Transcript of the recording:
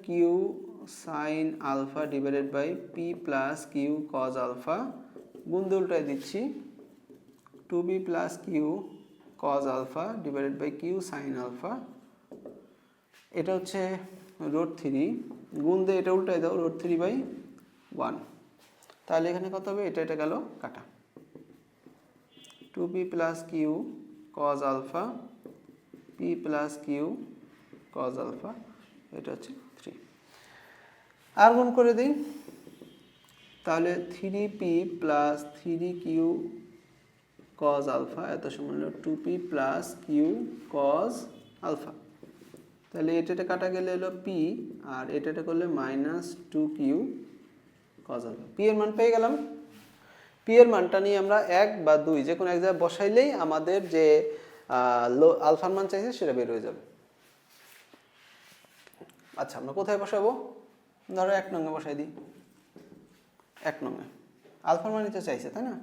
Q sine alpha divided by P plus Q cos alpha গুণ দিয়ে উল্টায় দিচ্ছি 2b plus Q cos alpha divided by Q sine alpha. এটা হচ্ছে √3 গুণ দিয়ে এটা উল্টায় দাও √3/1। তাহলে এখানে কত হবে, এটা গেল কাটা 2p plus Q cos alpha P plus Q cos alpha, এটা হচ্ছে 3। আর গুণ করে দিই, তাহলে 3p plus 3q cos alpha এত সমান 2p plus Q cos alpha. তাহলে এটা কাটা গেলে হলো p, আর এটা করলে -2q কজ আলফা। p এর মান পেয়ে গেলাম। p এর মানটা নিয়ে আমরা 1 বা 2 যে কোনো এক জায়গায় বসাইলেই আমাদের যে আলফার মান চাইছে সেটা বের হয়ে যাবে। আচ্ছা, আমরা কোথায় বসাবো? ধরো 1 নং এ বসাই দিই। 1 নং এ আলফার মান নিতে চাইছে, তাই না?